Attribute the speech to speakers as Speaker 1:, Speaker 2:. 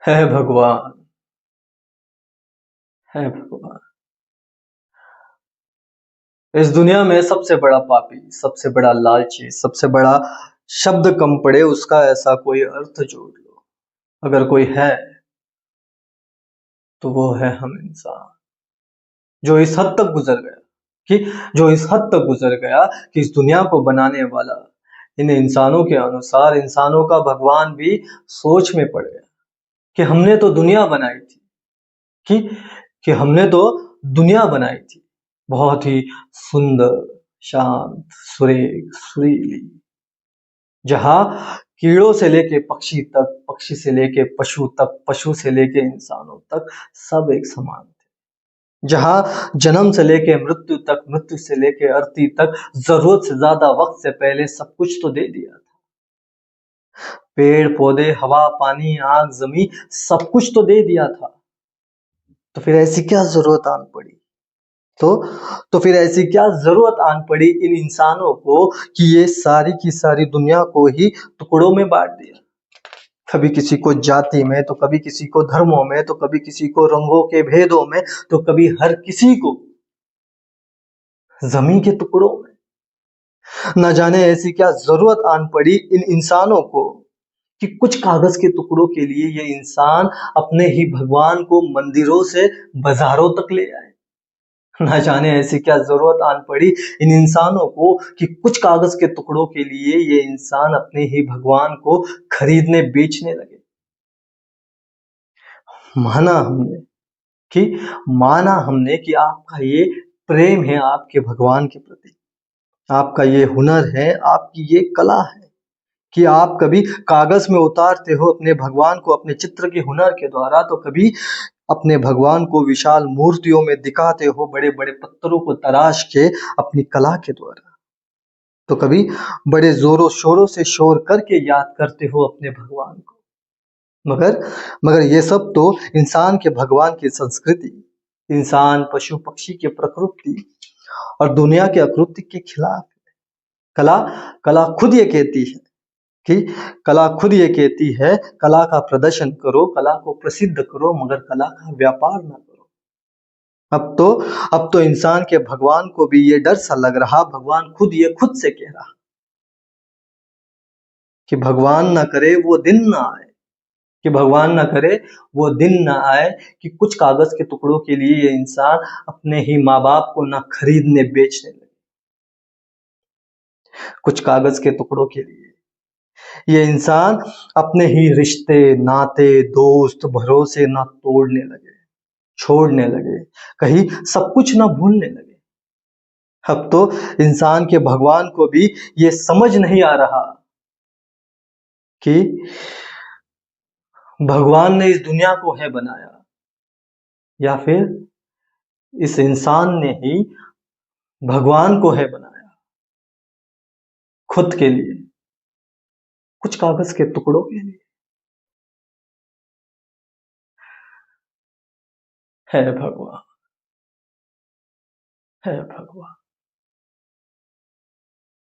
Speaker 1: है भगवान। है भगवान। इस दुनिया में सबसे बड़ा पापी, सबसे बड़ा लालची, सबसे बड़ा शब्द कम पड़े उसका ऐसा कोई अर्थ जोड़ लो। अगर कोई है तो वो है हम इंसान, जो इस हद तक गुजर गया कि जो इस हद तक गुजर गया कि इस दुनिया को बनाने वाला इन इंसानों के अनुसार इंसानों का भगवान भी सोच में पड़ गया कि हमने तो दुनिया बनाई थी, कि कि हमने तो दुनिया बनाई थी, बहुत ही सुंदर, शांत, सुरेख, सुरीली, जहां कीड़ों से लेके पक्षी तक, पक्षी से लेके पशु तक, पशु से लेके इंसानों तक सब एक समान थे, जहां जन्म से लेके मृत्यु तक, मृत्यु से लेके अर्थी तक जरूरत से ज्यादा वक्त से पहले सब कुछ तो दे दिया था। पेड़ पौधे, हवा, पानी, आग, जमीन, सब कुछ तो दे दिया था। तो फिर ऐसी क्या जरूरत आन पड़ी? तो तो फिर ऐसी क्या जरूरत आन पड़ी इन इंसानों को कि ये सारी की सारी दुनिया को ही टुकड़ों में बांट दिया? कभी किसी को जाति में, तो कभी किसी को धर्मों में, तो कभी किसी को रंगों के भेदों में, तो कभी हर किसी को जमीन के टुकड़ों में। न जाने ऐसी क्या जरूरत आन पड़ी इन इंसानों को कि कुछ कागज के टुकड़ों के लिए ये इंसान अपने ही भगवान को मंदिरों से बाजारों तक ले आए। न जाने ऐसी क्या जरूरत आन पड़ी इन इंसानों को कि कुछ कागज के टुकड़ों के लिए ये इंसान अपने ही भगवान को खरीदने बेचने लगे। माना हमने कि माना हमने कि आपका ये प्रेम है आपके भगवान के प्रति, आपका ये हुनर है, आपकी ये कला है कि आप कभी कागज में उतारते हो अपने भगवान को अपने चित्र के हुनर के द्वारा, तो कभी अपने भगवान को विशाल मूर्तियों में दिखाते हो बड़े बड़े पत्थरों को तराश के अपनी कला के द्वारा, तो कभी बड़े जोरों शोरों से शोर करके याद करते हो अपने भगवान को। मगर मगर ये सब तो इंसान के भगवान की संस्कृति, इंसान पशु पक्षी के प्रकृति और दुनिया के आकृति के खिलाफ है। कला कला खुद ये कहती है कि कला खुद ये कहती है कला का प्रदर्शन करो, कला को प्रसिद्ध करो, मगर कला का व्यापार ना करो। अब तो इंसान के भगवान को भी ये डर सा लग रहा, भगवान खुद ये खुद से कह रहा कि भगवान ना करे वो दिन ना आए, कि भगवान ना करे वो दिन ना आए कि कुछ कागज के टुकड़ों के लिए ये इंसान अपने ही माँ बाप को ना खरीदने बेचने लगे। कुछ कागज के टुकड़ों के लिए ये इंसान अपने ही रिश्ते, नाते, दोस्त, भरोसे ना तोड़ने लगे, छोड़ने लगे, कहीं सब कुछ ना भूलने लगे। अब तो इंसान के भगवान को भी ये समझ नहीं आ रहा कि भगवान ने इस दुनिया को है बनाया या फिर इस इंसान ने ही भगवान को है बनाया खुद के लिए, कुछ कागज के टुकड़ों के लिए। है भगवान। है भगवान।